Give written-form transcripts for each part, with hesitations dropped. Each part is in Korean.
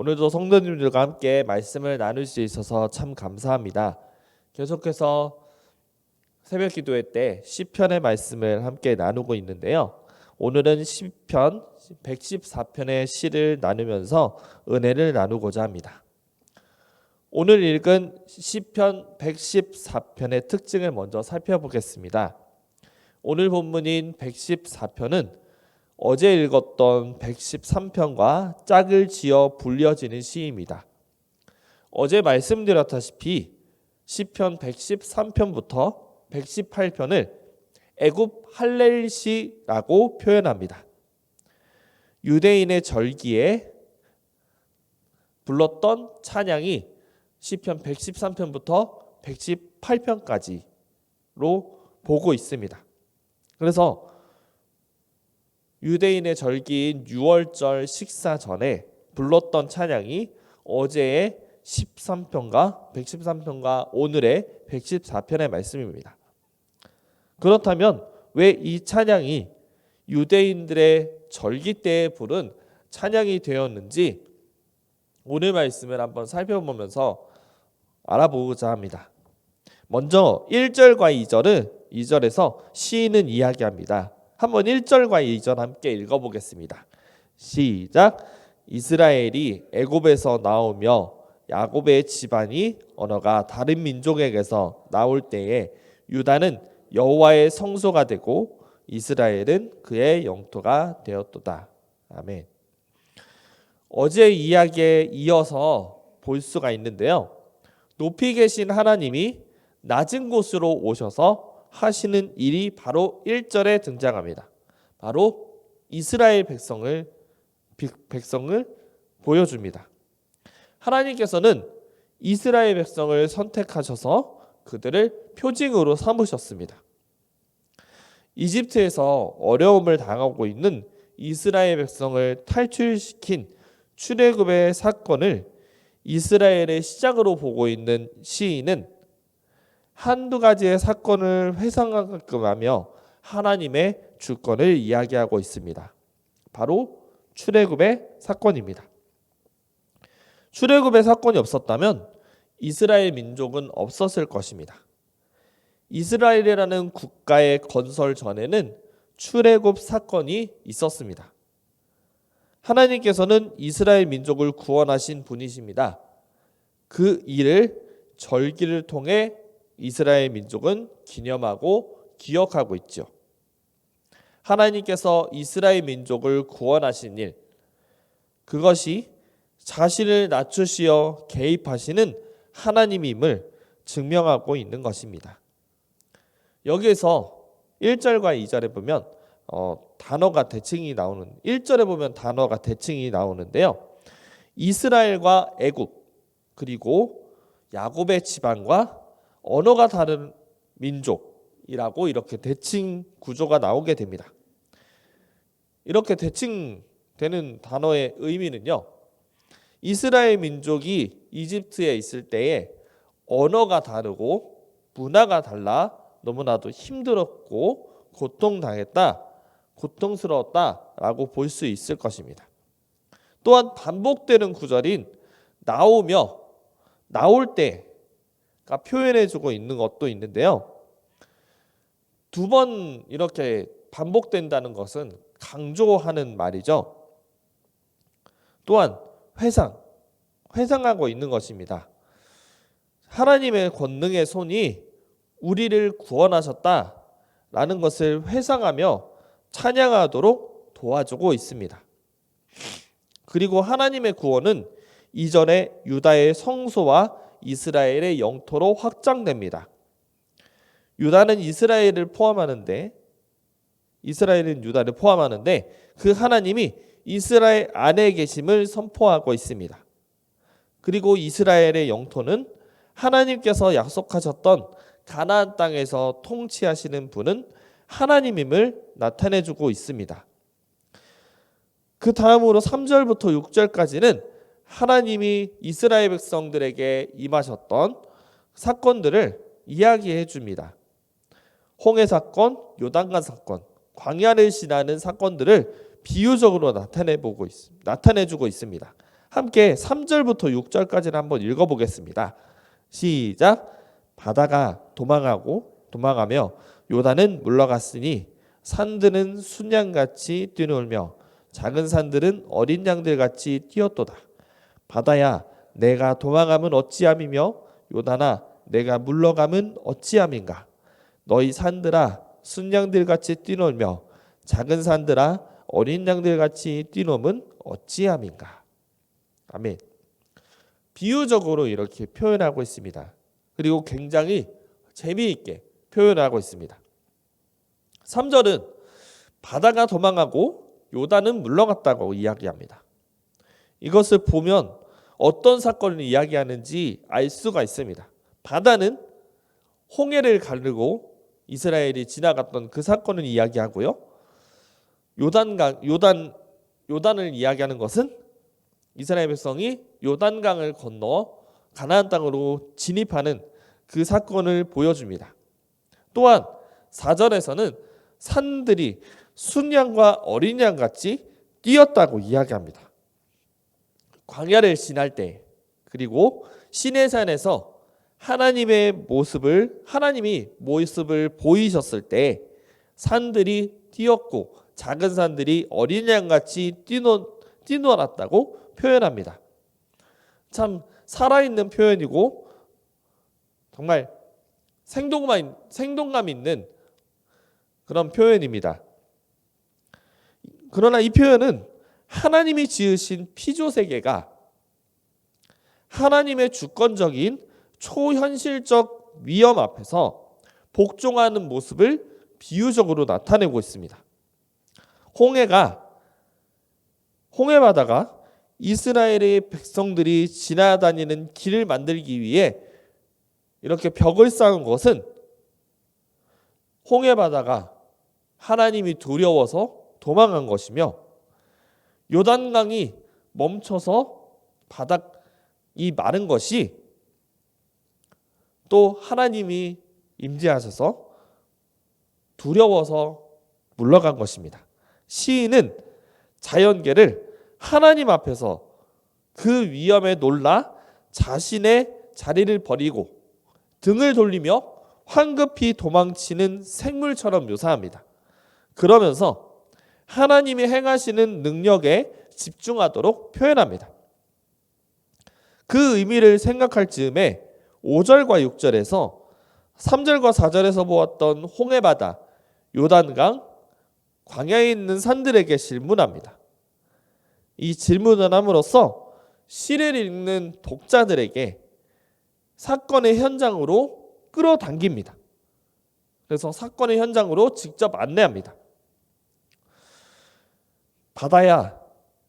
오늘도 성도님들과 함께 말씀을 나눌 수 있어서 참 감사합니다. 계속해서 새벽 기도회 때 시편의 말씀을 함께 나누고 있는데요. 오늘은 시편 114편의 시를 나누면서 은혜를 나누고자 합니다. 오늘 읽은 시편 114편의 특징을 먼저 살펴보겠습니다. 오늘 본문인 114편은 어제 읽었던 113편과 짝을 지어 불려지는 시입니다. 어제 말씀드렸다시피 시편 113편부터 118편을 애굽 할렐시라고 표현합니다. 유대인의 절기에 불렀던 찬양이 시편 113편부터 118편까지로 보고 있습니다. 그래서 유대인의 절기인 6월절 식사 전에 불렀던 찬양이 어제의 113편과 오늘의 114편의 말씀입니다. 그렇다면 왜 이 찬양이 유대인들의 절기 때에 부른 찬양이 되었는지 오늘 말씀을 한번 살펴보면서 알아보고자 합니다. 먼저 1절과 2절에서 시인은 이야기합니다. 한번 1절과 2절 함께 읽어보겠습니다. 시작. 이스라엘이 애굽에서 나오며 야곱의 집안이 언어가 다른 민족에게서 나올 때에 유다는 여호와의 성소가 되고 이스라엘은 그의 영토가 되었도다. 아멘. 어제 이야기에 이어서 볼 수가 있는데요. 높이 계신 하나님이 낮은 곳으로 오셔서 하시는 일이 바로 1절에 등장합니다. 바로 이스라엘 백성을 보여줍니다. 하나님께서는 이스라엘 백성을 선택하셔서 그들을 표징으로 삼으셨습니다. 이집트에서 어려움을 당하고 있는 이스라엘 백성을 탈출시킨 출애굽의 사건을 이스라엘의 시작으로 보고 있는 시인은 한두 가지의 사건을 회상하게끔 하며 하나님의 주권을 이야기하고 있습니다. 바로 출애굽의 사건입니다. 출애굽의 사건이 없었다면 이스라엘 민족은 없었을 것입니다. 이스라엘이라는 국가의 건설 전에는 출애굽 사건이 있었습니다. 하나님께서는 이스라엘 민족을 구원하신 분이십니다. 그 일을 절기를 통해 이스라엘 민족은 기념하고 기억하고 있죠. 하나님께서 이스라엘 민족을 구원하신 일, 그것이 자신을 낮추시어 개입하시는 하나님임을 증명하고 있는 것입니다. 여기에서 1절과 2절에 보면 단어가 대칭이 나오는 1절에 보면 단어가 대칭이 나오는데요. 이스라엘과 애굽 그리고 야곱의 집안과 언어가 다른 민족이라고 이렇게 대칭 구조가 나오게 됩니다. 이렇게 대칭되는 단어의 의미는요. 이스라엘 민족이 이집트에 있을 때에 언어가 다르고 문화가 달라 너무나도 힘들었고 고통스러웠다라고 볼 수 있을 것입니다. 또한 반복되는 구절인 나오며 나올 때가 표현해주고 있는 것도 있는데요. 두 번 이렇게 반복된다는 것은 강조하는 말이죠. 또한 회상하고 있는 것입니다. 하나님의 권능의 손이 우리를 구원하셨다라는 것을 회상하며 찬양하도록 도와주고 있습니다. 그리고 하나님의 구원은 이전에 유다의 성소와 이스라엘의 영토로 확장됩니다. 유다는 이스라엘은 유다를 포함하는데 그 하나님이 이스라엘 안에 계심을 선포하고 있습니다. 그리고 이스라엘의 영토는 하나님께서 약속하셨던 가나안 땅에서 통치하시는 분은 하나님임을 나타내주고 있습니다. 그 다음으로 3절부터 6절까지는 하나님이 이스라엘 백성들에게 임하셨던 사건들을 이야기해 줍니다. 홍해 사건, 요단강 사건, 광야를 지나는 사건들을 비유적으로 나타내주고 있습니다. 함께 3절부터 6절까지를 한번 읽어보겠습니다. 시작. 바다가 도망하며 요단은 물러갔으니 산들은 순양같이 뛰놀며 작은 산들은 어린 양들같이 뛰었도다. 바다야 내가 도망함은 어찌함이며 요단아 내가 물러감은 어찌함인가. 너희 산들아 순양들같이 뛰놀며 작은 산들아 어린 양들같이 뛰노면 어찌함인가. 아멘. 비유적으로 이렇게 표현하고 있습니다. 그리고 굉장히 재미있게 표현하고 있습니다. 3절은 바다가 도망하고 요단은 물러갔다고 이야기합니다. 이것을 보면 어떤 사건을 이야기하는지 알 수가 있습니다. 바다는 홍해를 가르고 이스라엘이 지나갔던 그 사건을 이야기하고요. 요단을 이야기하는 것은 이스라엘 백성이 요단강을 건너 가나안 땅으로 진입하는 그 사건을 보여줍니다. 또한 4절에서는 산들이 순양과 어린 양같이 뛰었다고 이야기합니다. 광야를 지날 때 그리고 시내산에서 하나님이 모습을 보이셨을 때 산들이 뛰었고 작은 산들이 어린 양같이 뛰놀았다고 표현합니다. 참 살아있는 표현이고 정말 생동감 있는 그런 표현입니다. 그러나 이 표현은 하나님이 지으신 피조세계가 하나님의 주권적인 초현실적 위험 앞에서 복종하는 모습을 비유적으로 나타내고 있습니다. 홍해바다가 이스라엘의 백성들이 지나다니는 길을 만들기 위해 이렇게 벽을 쌓은 것은 홍해바다가 하나님이 두려워서 도망간 것이며 요단강이 멈춰서 바닥이 마른 것이 또 하나님이 임재하셔서 두려워서 물러간 것입니다. 시인은 자연계를 하나님 앞에서 그 위험에 놀라 자신의 자리를 버리고 등을 돌리며 황급히 도망치는 생물처럼 묘사합니다. 그러면서 하나님이 행하시는 능력에 집중하도록 표현합니다. 그 의미를 생각할 즈음에 5절과 6절에서 3절과 4절에서 보았던 홍해바다, 요단강, 광야에 있는 산들에게 질문합니다. 이 질문을 함으로써 시를 읽는 독자들에게 사건의 현장으로 끌어당깁니다. 그래서 사건의 현장으로 직접 안내합니다. 바다야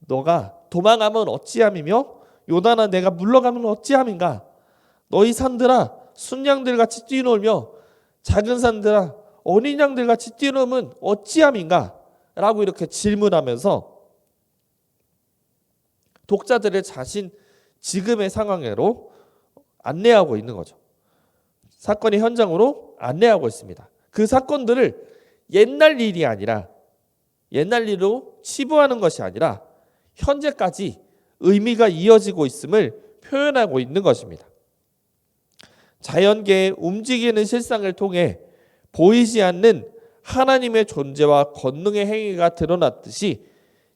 너가 도망하면 어찌함이며 요단아 내가 물러가면 어찌함인가. 너희 산들아 순양들같이 뛰놀며 작은 산들아 어린 양들같이 뛰놀면 어찌함인가 라고 이렇게 질문하면서 독자들을 자신 지금의 상황으로 안내하고 있는 거죠. 사건의 현장으로 안내하고 있습니다. 그 사건들을 옛날 일로 치부하는 것이 아니라 현재까지 의미가 이어지고 있음을 표현하고 있는 것입니다. 자연계의 움직이는 실상을 통해 보이지 않는 하나님의 존재와 권능의 행위가 드러났듯이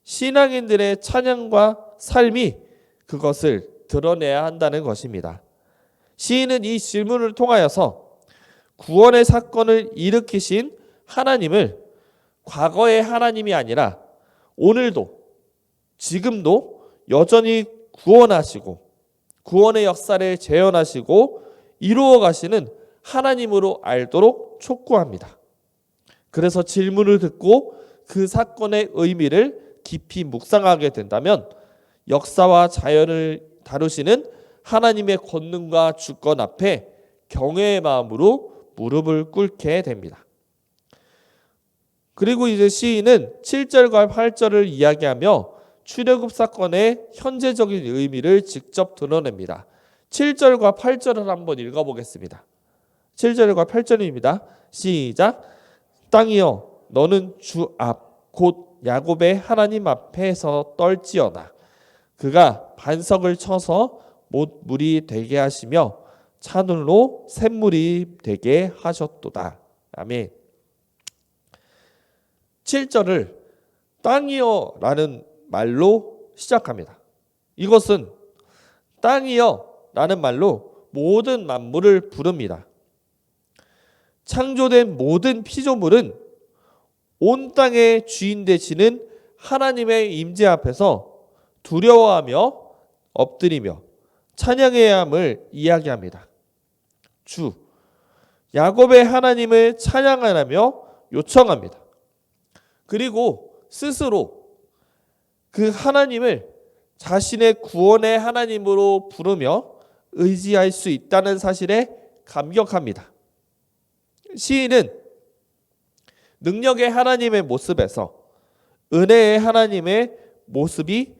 신앙인들의 찬양과 삶이 그것을 드러내야 한다는 것입니다. 시인은 이 질문을 통하여서 구원의 사건을 일으키신 하나님을 과거의 하나님이 아니라 오늘도 지금도 여전히 구원하시고 구원의 역사를 재현하시고 이루어 가시는 하나님으로 알도록 촉구합니다. 그래서 질문을 듣고 그 사건의 의미를 깊이 묵상하게 된다면 역사와 자연을 다루시는 하나님의 권능과 주권 앞에 경외의 마음으로 무릎을 꿇게 됩니다. 그리고 이제 시인은 7절과 8절을 이야기하며 출애굽 사건의 현재적인 의미를 직접 드러냅니다. 7절과 8절을 한번 읽어보겠습니다. 7절과 8절입니다. 시작. 땅이여 너는 주 앞 곧 야곱의 하나님 앞에서 떨지어다. 그가 반석을 쳐서 못물이 되게 하시며 찬울로 샘물이 되게 하셨도다. 아멘. 7절을 땅이여 라는 말로 시작합니다. 이것은 땅이여 라는 말로 모든 만물을 부릅니다. 창조된 모든 피조물은 온 땅의 주인 되시는 하나님의 임재 앞에서 두려워하며 엎드리며 찬양해야 함을 이야기합니다. 주 야곱의 하나님을 찬양하라며 요청합니다. 그리고 스스로 그 하나님을 자신의 구원의 하나님으로 부르며 의지할 수 있다는 사실에 감격합니다. 시인은 능력의 하나님의 모습에서 은혜의 하나님의 모습이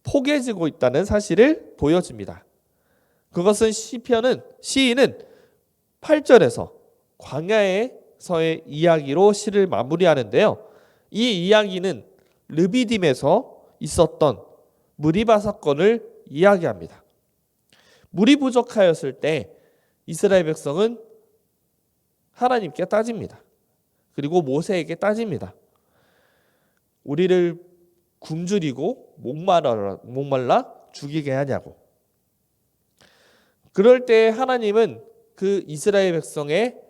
포개지고 있다는 사실을 보여줍니다. 그것은 시인은 8절에서 광야에서의 이야기로 시를 마무리하는데요. 이 이야기는 르비딤에서 있었던 무리바 사건을 이야기합니다. 물이 부족하였을 때 이스라엘 백성은 하나님께 따집니다. 그리고 모세에게 따집니다. 우리를 굶주리고 목말라 죽이게 하냐고. 그럴 때 하나님은 그 이스라엘 백성의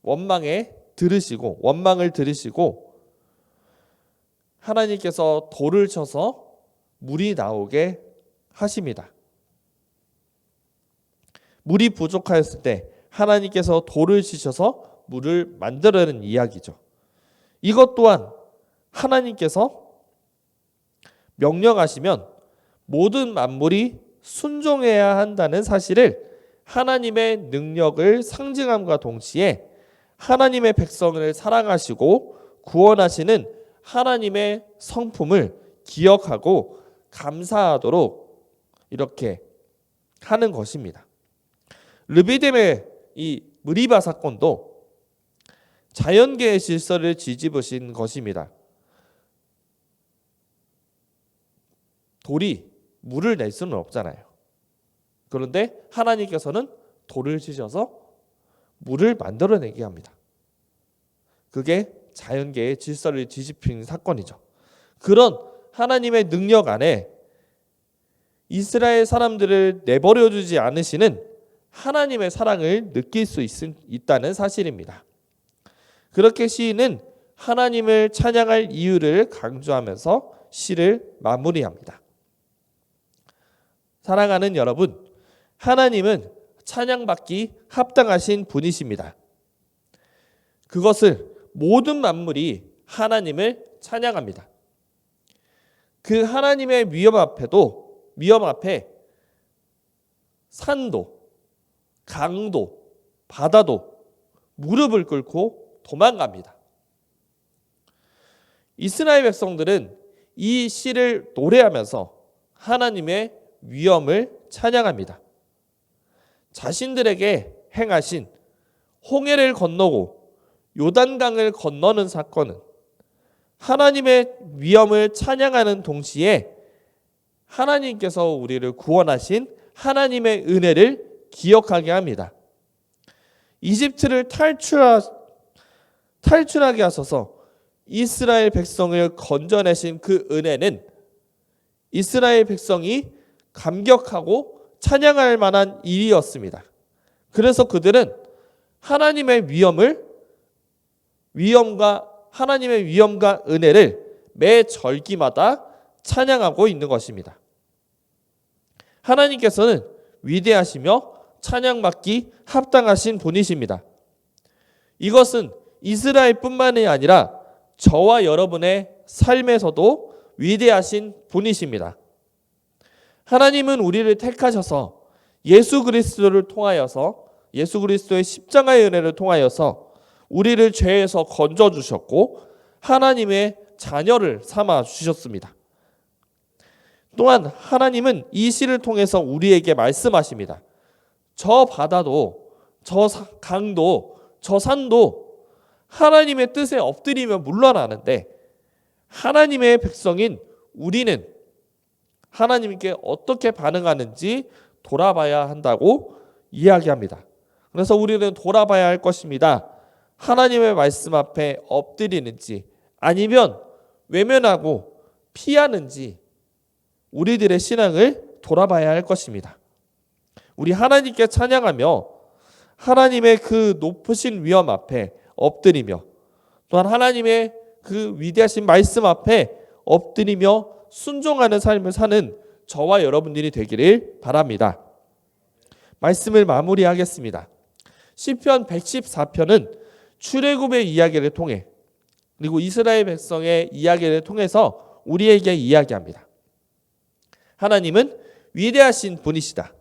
원망을 들으시고 하나님께서 돌을 쳐서 물이 나오게 하십니다. 물이 부족하였을 때 하나님께서 돌을 치셔서 물을 만들어내는 이야기죠. 이것 또한 하나님께서 명령하시면 모든 만물이 순종해야 한다는 사실을 하나님의 능력을 상징함과 동시에 하나님의 백성을 사랑하시고 구원하시는 하나님의 성품을 기억하고 감사하도록 이렇게 하는 것입니다. 르비딤의 이 무리바 사건도 자연계의 질서를 뒤집으신 것입니다. 돌이 물을 낼 수는 없잖아요. 그런데 하나님께서는 돌을 치셔서 물을 만들어내게 합니다. 그게 자연계의 질서를 뒤집힌 사건이죠. 그런 하나님의 능력 안에 이스라엘 사람들을 내버려두지 않으시는 하나님의 사랑을 느낄 수 있다는 사실입니다. 그렇게 시인은 하나님을 찬양할 이유를 강조하면서 시를 마무리합니다. 사랑하는 여러분, 하나님은 찬양받기 합당하신 분이십니다. 그것을 모든 만물이 하나님을 찬양합니다. 그 하나님의 위엄 앞에 산도, 강도, 바다도 무릎을 꿇고 도망갑니다. 이스라엘 백성들은 이 시를 노래하면서 하나님의 위엄을 찬양합니다. 자신들에게 행하신 홍해를 건너고 요단강을 건너는 사건은 하나님의 위엄을 찬양하는 동시에 하나님께서 우리를 구원하신 하나님의 은혜를 기억하게 합니다. 이집트를 탈출하게 하셔서 이스라엘 백성을 건져내신 그 은혜는 이스라엘 백성이 감격하고 찬양할 만한 일이었습니다. 그래서 그들은 하나님의 하나님의 위엄과 은혜를 매 절기마다 찬양하고 있는 것입니다. 하나님께서는 위대하시며 찬양받기 합당하신 분이십니다. 이것은 이스라엘뿐만이 아니라 저와 여러분의 삶에서도 위대하신 분이십니다. 하나님은 우리를 택하셔서 예수 그리스도의 십자가의 은혜를 통하여서 우리를 죄에서 건져 주셨고 하나님의 자녀를 삼아 주셨습니다. 또한 하나님은 이 시를 통해서 우리에게 말씀하십니다. 저 바다도, 저 강도, 저 산도 하나님의 뜻에 엎드리며 물러나는데 하나님의 백성인 우리는 하나님께 어떻게 반응하는지 돌아봐야 한다고 이야기합니다. 그래서 우리는 돌아봐야 할 것입니다. 하나님의 말씀 앞에 엎드리는지 아니면 외면하고 피하는지 우리들의 신앙을 돌아봐야 할 것입니다. 우리 하나님께 찬양하며 하나님의 그 높으신 위엄 앞에 엎드리며 또한 하나님의 그 위대하신 말씀 앞에 엎드리며 순종하는 삶을 사는 저와 여러분들이 되기를 바랍니다. 말씀을 마무리하겠습니다. 시편 114편은 출애굽의 이야기를 통해 그리고 이스라엘 백성의 이야기를 통해서 우리에게 이야기합니다. 하나님은 위대하신 분이시다.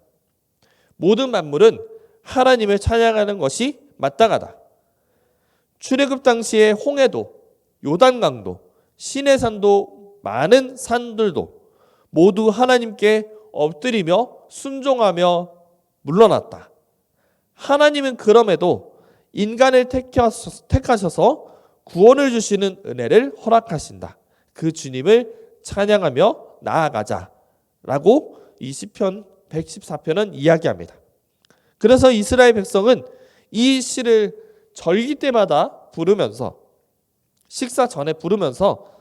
모든 만물은 하나님을 찬양하는 것이 마땅하다. 출애굽 당시에 홍해도, 요단강도, 시내산도, 많은 산들도 모두 하나님께 엎드리며 순종하며 물러났다. 하나님은 그럼에도 인간을 택하셔서 구원을 주시는 은혜를 허락하신다. 그 주님을 찬양하며 나아가자라고 이 시편 114편은 이야기합니다. 그래서 이스라엘 백성은 이 시를 절기 때마다 부르면서 식사 전에 부르면서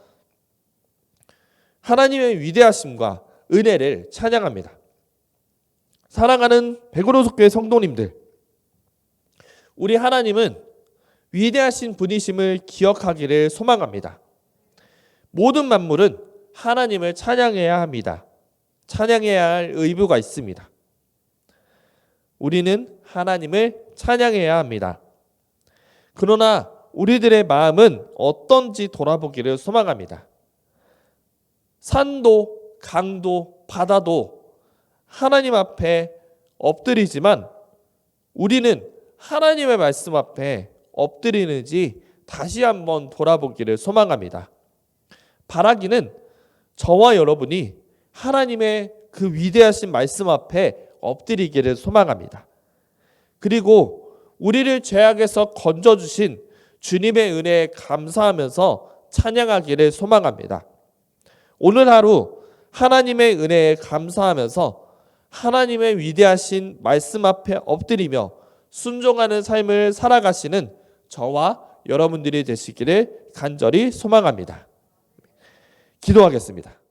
하나님의 위대하심과 은혜를 찬양합니다. 사랑하는 백오로속교회 성도님들, 우리 하나님은 위대하신 분이심을 기억하기를 소망합니다. 모든 만물은 하나님을 찬양해야 합니다. 찬양해야 할 의무가 있습니다. 우리는 하나님을 찬양해야 합니다. 그러나 우리들의 마음은 어떤지 돌아보기를 소망합니다. 산도, 강도, 바다도 하나님 앞에 엎드리지만 우리는 하나님의 말씀 앞에 엎드리는지 다시 한번 돌아보기를 소망합니다. 바라기는 저와 여러분이 하나님의 그 위대하신 말씀 앞에 엎드리기를 소망합니다. 그리고 우리를 죄악에서 건져주신 주님의 은혜에 감사하면서 찬양하기를 소망합니다. 오늘 하루 하나님의 은혜에 감사하면서 하나님의 위대하신 말씀 앞에 엎드리며 순종하는 삶을 살아가시는 저와 여러분들이 되시기를 간절히 소망합니다. 기도하겠습니다.